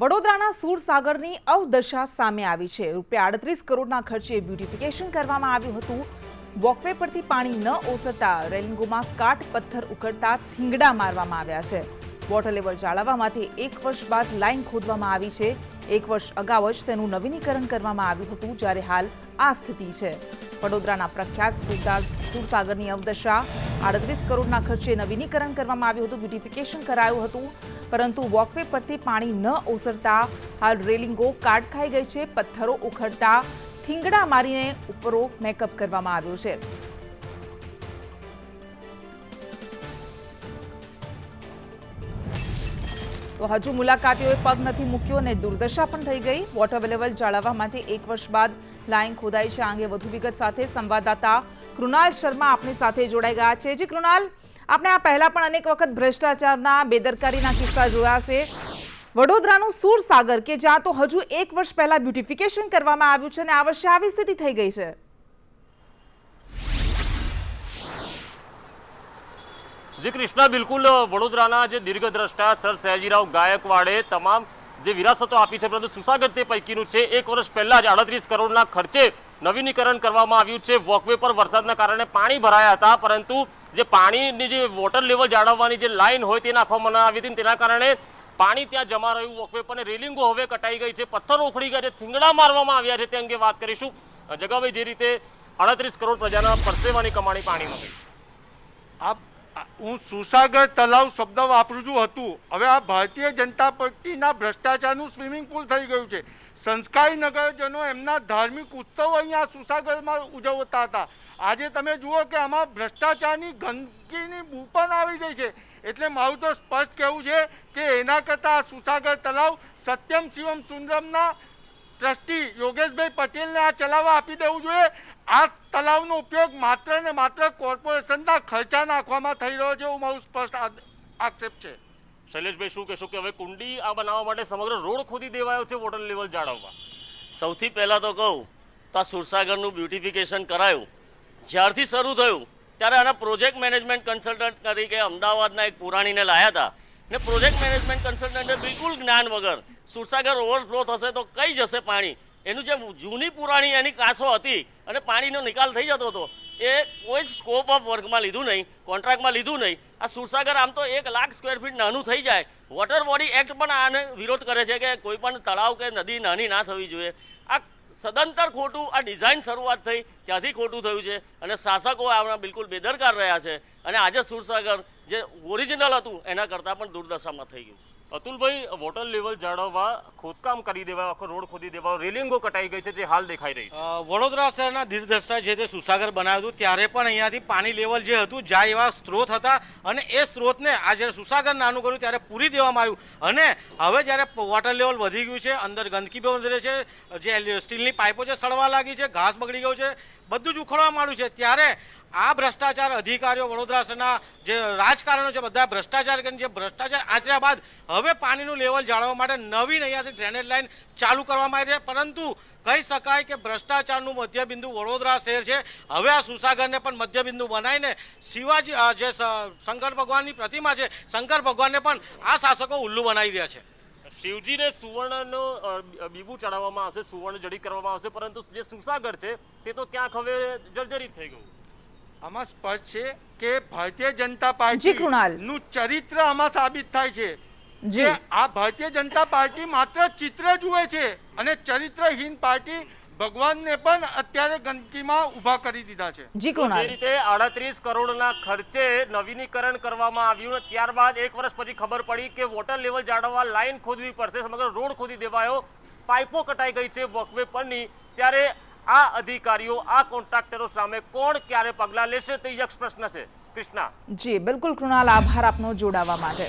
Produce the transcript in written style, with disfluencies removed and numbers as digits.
વડોદરાના સુરસાગરની અવદશા સામે આવી છે। ₹38 કરોડના ખર્ચે બ્યુટિફિકેશન કરવામાં આવ્યું હતું। વોકવે પરથી પાણી ન ઓસરતા રેલિંગોમાં કાટ પથ્થર ઉકળતા થીંગડા મારવામાં આવ્યા છે। વોટર લેવલ જાળવવા માટે 1 વર્ષ બાદ લાઇન ખોદવામાં આવી છે। 1 વર્ષ અગાઉ જ તેનું નવીનીકરણ કરવામાં આવ્યું હતું, જ્યારે હાલ આ સ્થિતિ છે। વડોદરાના પ્રખ્યાત સુરસાગરની અવદશા। 38 કરોડના ખર્ચે નવીનીકરણ કરવામાં આવ્યું હતું, બ્યુટિફિકેશન કરાયું હતું, પરંતુ વોકવે પરથી પાણી ન ઓસરતા હાલ રેલિંગો કાટ ખાઈ ગઈ છે। પથ્થરો ઉખડતા થીંગડા મારીને ઉપરો મેકઅપ કરવામાં આવ્યો છે। તો હજુ મુલાકાતીઓએ પગ નથી મૂક્યો અને દુર્દશા પણ થઈ ગઈ। વોટર લેવલ જાળવવા માટે 1 વર્ષ બાદ લાઇન ખોદાઈ છે। આ અંગે વધુ વિગત સાથે સંવાદદાતા કૃણાલ શર્મા આપણી સાથે જોડાઈ ગયા છે। જી કૃણાલ, આપણે આ પહેલા પણ અનેક વખત ભ્રષ્ટાચારના બેદરકારીના કિસ્સા જોયા છે। વડોદરાનું સુરસાગર કે જ્યાં તો હજુ 1 વર્ષ પહેલા બ્યુટિફિકેશન કરવામાં આવ્યું છે અને આ વર્ષે આવી સ્થિતિ થઈ ગઈ છે। जी कृष्णा, बिल्कुल वडोदराना जे दीर्घद्रष्टा सर सयाजीराव गायकवाड़े तमाम जे विरासतो आपी छे, परंतु सुसागर ते पैकीनुं छे। 1 वर्ष पहला ज 38 करोड़ना खर्चे नवीनीकरण करवामां આવ્યું છે। વોકવે પર વરસાદના કારણે પાણી ભરાયા હતા, પરંતુ જે પાણીની જે વોટર લેવલ જાળવવાની જે લાઈન હોય તે નાખવામાં આવી હતી, તેના કારણે પાણી ત્યાં જમા રહ્યું વોકવે પર। રેલિંગો હવે કટાઈ ગઈ છે, પથ્થરો ઉખડી ગયા છે, થીંગડા મારવામાં આવ્યા છે, તે અંગે વાત કરીશું। જગાભાઈ, જે રીતે 38 કરોડ પ્રજાના પરસેવાની કમાણી પાણીમાં ગઈ। હું સુસાગર તલાવ શબ્દ વાપરું છું હવે આ ભારતીય જનતા પાર્ટીના ભ્રષ્ટાચારનું સ્વિમિંગ પુલ થઈ ગયું છે। સંસ્કારી નગરજનો એમના ધાર્મિક ઉત્સવ અહીંયા સુસાગરમાં ઉજવતા હતા। આજે તમે જુઓ કે આમાં ભ્રષ્ટાચારની ગંદકીની બૂ પણ આવી ગઈ છે। એટલે મારું તો સ્પષ્ટ કહેવું છે કે એના કરતાં સુસાગર તલાવ સત્યમ શિવમ સુંદરમના ટ્રસ્ટી યોગેશભાઈ પટેલને આ ચલાવવા આપી દેવું જોઈએ। આ તલાવનો ઉપયોગ માત્ર ને માત્ર કોર્પોરેશનના ખર્ચા નાખવામાં થઈ રહ્યો છે, એવું મારું સ્પષ્ટ આક્ષેપ છે। શૈલેષભાઈ, શું કહેશો કે હવે કુંડી આ બનાવવા માટે સમગ્ર રોડ ખોદી દેવાયો છે વોટર લેવલ જાળવવા? સૌથી પહેલાં તો કહું તો આ સુરસાગરનું બ્યુટિફિકેશન કરાયું જ્યારથી શરૂ થયું ત્યારે આના પ્રોજેક્ટ મેનેજમેન્ટ કન્સલ્ટન્ટ તરીકે અમદાવાદના એક પુરાણીને લાયા હતા ને પ્રોજેક્ટ મેનેજમેન્ટ કન્સલ્ટન્ટે બિલકુલ જ્ઞાન વગર સુરસાગર ઓવરફ્લો થશે તો કઈ જશે પાણી, એનું જે જૂની પુરાણી એની કાંસો હતી અને પાણીનો નિકાલ થઈ જતો હતો, એ કોઈ જ સ્કોપ ઓફ વર્કમાં લીધું નહીં, કોન્ટ્રાક્ટમાં લીધું નહીં। આ સુરસાગર આમ તો 1 લાખ સ્ક્વેર ફીટ નાનું થઈ જાય। વોટર બોડી એક્ટ પણ આને વિરોધ કરે છે કે કોઈ પણ તળાવ કે નદી નાની ના થવી જોઈએ। આ સદંતર ખોટું, આ ડિઝાઇન શરૂઆત થઈ ત્યાંથી ખોટું થયું છે અને શાસકો આમાં બિલકુલ બેદરકાર રહ્યા છે અને આજે સુરસાગર જે ઓરિજિનલ હતું એના કરતાં પણ દુર્દશામાં થઈ ગયું છે। અતુલભાઈ, વોટર લેવલ જાળવવા ખોદકામ કરી દેવાય, આખો રોડ ખોદી દેવાય, રેલિંગો કટાઈ ગઈ છે, જે હાલ દેખાઈ રહી છે। વડોદરા શહેરના દીર્ઘદ્રષ્ટા જે તે સુસાગર બનાવ્યું હતું ત્યારે પણ અહીંયાથી પાણી લેવલ જે હતું જાય એવા સ્ત્રોત હતા અને એ સ્ત્રોતને આ જ્યારે સુસાગર નાનું કર્યું ત્યારે પૂરી દેવામાં આવ્યું અને હવે જ્યારે વોટર લેવલ વધી ગયું છે, અંદર ગંદકી પણ વધે છે, જે સ્ટીલની પાઇપો છે સડવા લાગી છે, ઘાસ બગડી ગયું છે, બધું જ ઉખડવા માંડ્યું છે, ત્યારે આ ભ્રષ્ટાચાર અધિકારીઓ વડોદરા શહેરના જે રાજકારણો છે બધા ભ્રષ્ટાચાર કરીને જે ભ્રષ્ટાચાર આચર્યા બાદ હવે પાણીનું લેવલ જાળવવા માટે નવીન અહીંયાથી ડ્રેનેજ લાઇન ચાલુ કરવામાં આવી છે। પરંતુ કહી શકાય કે ભ્રષ્ટાચારનું મધ્યબિંદુ વડોદરા શહેર છે। હવે આ સુસાગરને પણ મધ્યબિંદુ બનાવીને શિવાજી જે શંકર ભગવાનની પ્રતિમા છે, શંકર ભગવાનને પણ આ શાસકો ઉલ્લુ બનાવી રહ્યા છે। શિવજીને સુવર્ણનો બીબું ચડાવવામાં આવશે, સુવર્ણ જડિત કરવામાં આવશે, પરંતુ જે સુસાગર છે તે તો ક્યાંક હવે જર્જરિત થઈ ગયું। આમાં સ્પષ્ટ છે કે ભારતીય જનતા પાર્ટીનું ચરિત્ર આમાં સાબિત થાય છે કે આ ભારતીય જનતા પાર્ટી માત્ર ચિત્ર જુએ છે અને ચરિત્રહીન પાર્ટી ભગવાનને પણ અત્યારે ગંદકીમાં ઊભા કરી દીધા છે। જે રીતે 38 કરોડના ખર્ચે નવીનીકરણ કરવામાં આવ્યું, ત્યારબાદ 1 વર્ષ પછી ખબર પડી કે વોટર લેવલ જાળવવા લાઈન ખોદવી પડશે, સમગ્ર રોડ ખોદી દેવાયો, પાઇપો કટાઈ ગઈ છે વોકવે પરની, ત્યારે આ અધિકારીઓ, આ કોન્ટ્રાક્ટરો સામે કોણ ક્યારે પગલાં લેશે તે યક્ષ પ્રશ્ન છે। કૃષ્ણા, જી બિલકુલ કૃણાલ, આભાર આપનો જોડાવા માટે।